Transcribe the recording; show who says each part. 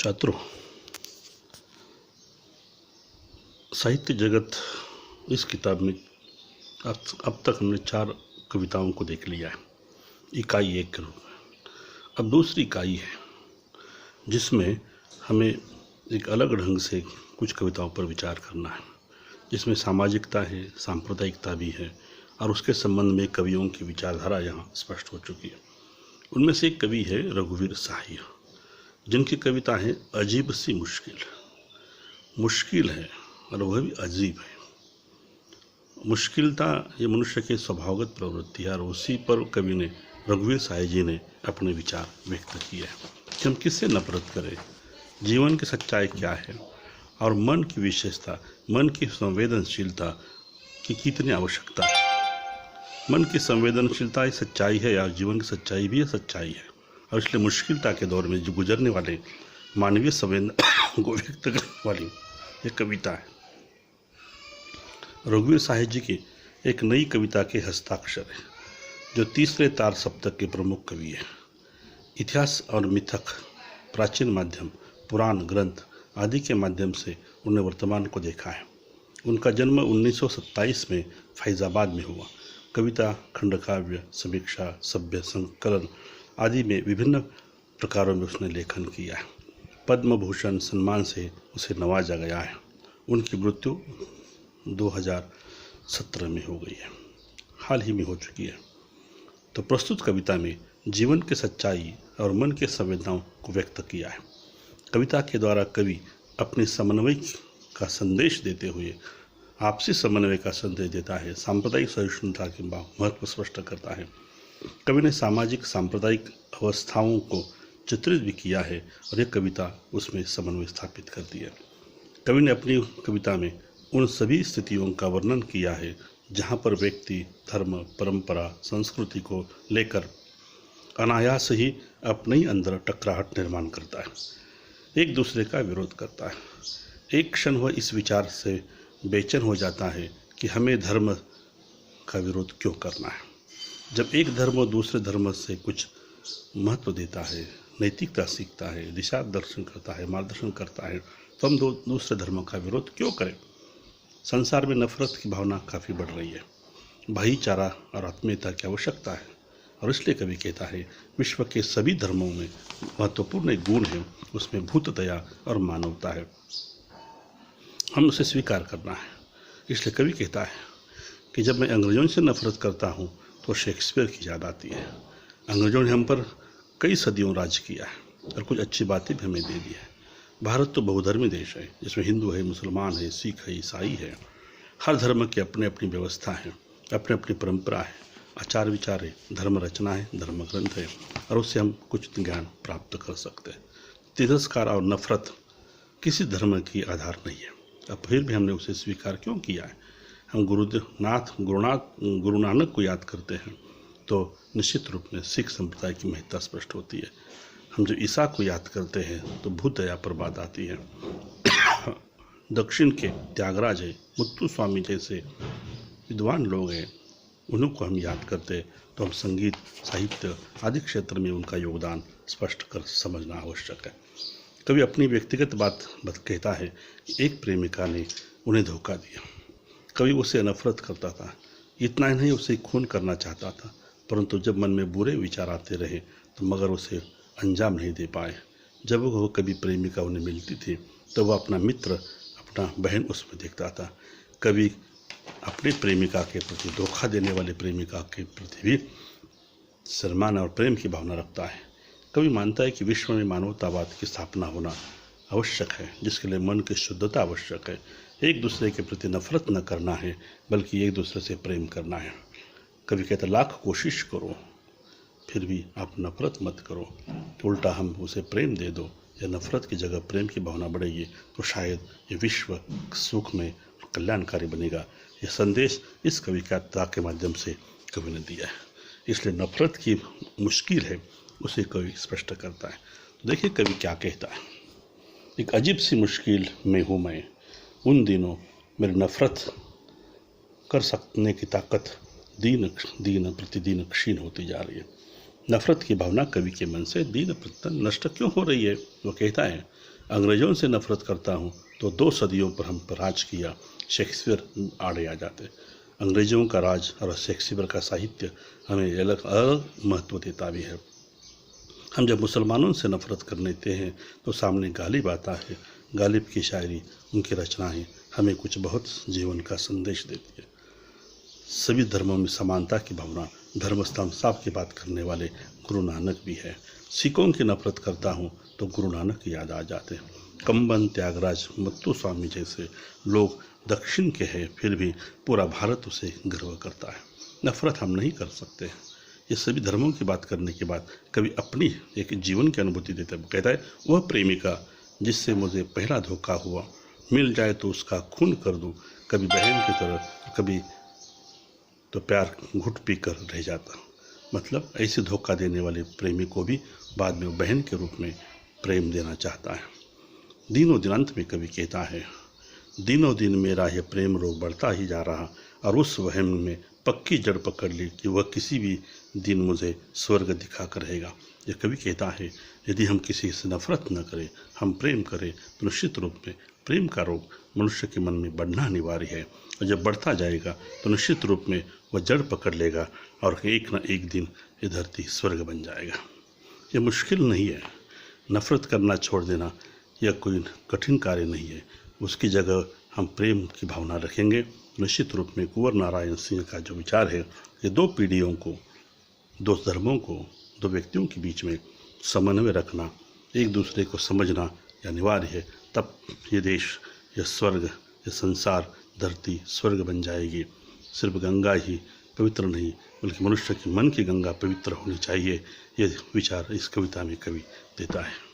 Speaker 1: छात्रों, साहित्य जगत इस किताब में अब तक हमने 4 कविताओं को देख लिया है, इकाई 1 के रूप में। अब दूसरी इकाई है जिसमें हमें एक अलग ढंग से कुछ कविताओं पर विचार करना है, जिसमें सामाजिकता है, सांप्रदायिकता भी है और उसके संबंध में कवियों की विचारधारा यहाँ स्पष्ट हो चुकी है। उनमें से एक कवि है रघुवीर साहय, जिनकी कविता है अजीब सी मुश्किल है और वह भी अजीब है। मुश्किलता ये मनुष्य के स्वभावगत प्रवृत्ति है और उसी पर कवि ने रघुवीर साहय जी ने अपने विचार व्यक्त किए हैं कि हम किससे नफरत करें, जीवन की सच्चाई क्या है और मन की विशेषता, मन की संवेदनशीलता की कितनी आवश्यकता है। मन की संवेदनशीलता ही सच्चाई है या जीवन की सच्चाई भी सच्चाई है, और इसलिए मुश्किलता के दौर में जो गुजरने वाले मानवीय संवेदना को व्यक्त करने वाली ये कविता है। रघुवीर साहय जी की एक नई कविता के हस्ताक्षर है, जो तीसरे तार सप्तक के प्रमुख कवि है। इतिहास और मिथक, प्राचीन माध्यम, पुराण ग्रंथ आदि के माध्यम से उन्होंने वर्तमान को देखा है। उनका जन्म 1927 में फैजाबाद में हुआ। कविता, खंडकाव्य, समीक्षा, सभ्य संकलन आदि में विभिन्न प्रकारों में उसने लेखन किया है। पद्म भूषण सम्मान से उसे नवाजा गया है। उनकी मृत्यु 2017 में हो गई है, हाल ही में हो चुकी है। तो प्रस्तुत कविता में जीवन की सच्चाई और मन के संवेदनाओं को व्यक्त किया है। कविता के द्वारा कवि अपने समन्वय का संदेश देते हुए आपसी समन्वय का संदेश देता है, सांप्रदायिक सहिष्णुता के महत्व स्पष्ट करता है। कवि ने सामाजिक सांप्रदायिक अवस्थाओं को चित्रित भी किया है और यह कविता उसमें समन्वय स्थापित करती है। कवि ने अपनी कविता में उन सभी स्थितियों का वर्णन किया है जहाँ पर व्यक्ति धर्म, परंपरा, संस्कृति को लेकर अनायास ही अपने ही अंदर टकराहट निर्माण करता है, एक दूसरे का विरोध करता है। एक क्षण वह इस विचार से बेचैन हो जाता है कि हमें धर्म का विरोध क्यों करना है। जब एक धर्म दूसरे धर्म से कुछ महत्व देता है, नैतिकता सीखता है, दिशा दर्शन करता है, मार्गदर्शन करता है, तो हम दूसरे धर्मों का विरोध क्यों करें। संसार में नफरत की भावना काफ़ी बढ़ रही है। भाईचारा और आत्मीयता की आवश्यकता है, और इसलिए कवि कहता है विश्व के सभी धर्मों में महत्वपूर्ण एक गुण है, उसमें भूत दया और मानवता है। हम उसे स्वीकार करना है। इसलिए कवि कहता है कि जब मैं अंग्रेजों से नफरत करता हूँ तो शेक्सपियर की याद आती है। अंग्रेजों ने हम पर कई सदियों राज किया है और कुछ अच्छी बातें भी हमें दे दी है। भारत तो बहुधर्मी देश है, जिसमें हिंदू है, मुसलमान है, सिख है, ईसाई है। हर धर्म की अपनी अपनी व्यवस्था है, अपनी अपनी परंपरा है, आचार विचार है, धर्म रचना है, धर्म ग्रंथ है, और उससे हम कुछ ज्ञान प्राप्त कर सकते हैं। तिरस्कार और नफरत किसी धर्म की आधार नहीं है। अब फिर भी हमने उसे स्वीकार क्यों किया है। हम गुरु नानक को याद करते हैं तो निश्चित रूप में सिख संप्रदाय की महत्ता स्पष्ट होती है। हम जब ईसा को याद करते हैं तो भूत दया पर बात आती है। दक्षिण के त्यागराज है, मुत्तु स्वामी जैसे विद्वान लोग हैं, उन्हों को हम याद करते हैं तो हम संगीत, साहित्य आदि क्षेत्र में उनका योगदान स्पष्ट कर समझना आवश्यक है। कभी अपनी व्यक्तिगत बात कहता है कि एक प्रेमिका ने उन्हें धोखा दिया। कभी उसे नफरत करता था, इतना ही नहीं उसे खून करना चाहता था, परंतु जब मन में बुरे विचार आते रहे तो मगर उसे अंजाम नहीं दे पाए। जब वो कभी प्रेमिका उन्हें मिलती थी तो वह अपना मित्र, अपना बहन उसमें देखता था। कभी अपने प्रेमिका के प्रति, धोखा देने वाले प्रेमिका के प्रति भी सम्मान और प्रेम की भावना रखता है। कभी मानता है कि विश्व में मानवतावाद की स्थापना होना आवश्यक है, जिसके लिए मन की शुद्धता आवश्यक है। एक दूसरे के प्रति नफरत न करना है, बल्कि एक दूसरे से प्रेम करना है। कभी कहता लाख कोशिश करो फिर भी आप नफरत मत करो, तो उल्टा हम उसे प्रेम दे दो या नफरत की जगह प्रेम की भावना बढ़ेगी तो शायद ये विश्व सुख में कल्याणकारी बनेगा। यह संदेश इस कविता के माध्यम से कवि ने दिया है। इसलिए नफरत की मुश्किल है उसे कवि स्पष्ट करता है। तो देखिए कवि क्या कहता है। एक अजीब सी मुश्किल में हूँ मैं, उन दिनों मेरी नफरत कर सकने की ताकत दिन प्रतिदिन क्षीण होती जा रही है। नफरत की भावना कवि के मन से दिन प्रतिदिन नष्ट क्यों हो रही है। वो कहता है अंग्रेजों से नफरत करता हूँ तो 2 सदियों पर हम पर राज किया शेक्सपियर आड़े आ जाते। अंग्रेजों का राज और शेक्सपियर का साहित्य हमें अलग अलग महत्व देता भी है। हम जब मुसलमानों से नफरत कर लेते हैं तो सामने गालिब आता है। गालिब की शायरी, उनकी रचनाएं हमें कुछ बहुत जीवन का संदेश देती है। सभी धर्मों में समानता की भावना, धर्म स्तंभ साफ की बात करने वाले गुरु नानक भी है। सिखों की नफरत करता हूँ तो गुरु नानक की याद आ जाते हैं। कंबन, त्यागराज, मत्तू स्वामी जैसे लोग दक्षिण के हैं, फिर भी पूरा भारत उसे गर्व करता है। नफरत हम नहीं कर सकते। ये सभी धर्मों की बात करने के बाद कभी अपनी एक जीवन की अनुभूति देता है। कहता है, वह प्रेमिका जिससे मुझे पहला धोखा हुआ, मिल जाए तो उसका खून कर दूं, कभी बहन की तरह, कभी तो प्यार घुट पी कर रह जाता। मतलब ऐसे धोखा देने वाले प्रेमी को भी बाद में बहन के रूप में प्रेम देना चाहता है। दिनों दिन अंत में कवि कहता है, दिनों दिन मेरा यह प्रेम रोग बढ़ता ही जा रहा और उस वहम में पक्की जड़ पकड़ ली कि वह किसी भी दिन मुझे स्वर्ग दिखा कर रहेगा। यह कवि कहता है, यदि हम किसी से नफरत न करें, हम प्रेम करें तो निश्चित रूप में प्रेम का रोग मनुष्य के मन में बढ़ना अनिवार्य है। और जब बढ़ता जाएगा तो निश्चित रूप में वह जड़ पकड़ लेगा और एक न एक दिन ये धरती स्वर्ग बन जाएगा। ये मुश्किल नहीं है। नफरत करना छोड़ देना यह कोई कठिन कार्य नहीं है। उसकी जगह हम प्रेम की भावना रखेंगे। निश्चित रूप में कुंवर नारायण सिंह का जो विचार है, ये 2 पीढ़ियों को, 2 धर्मों को, 2 व्यक्तियों के बीच में समन्वय रखना, एक दूसरे को समझना अनिवार्य है। तब ये देश, यह स्वर्ग, यह संसार, धरती स्वर्ग बन जाएगी। सिर्फ गंगा ही पवित्र नहीं, बल्कि मनुष्य के मन की गंगा पवित्र होनी चाहिए। यह विचार इस कविता में कवि देता है।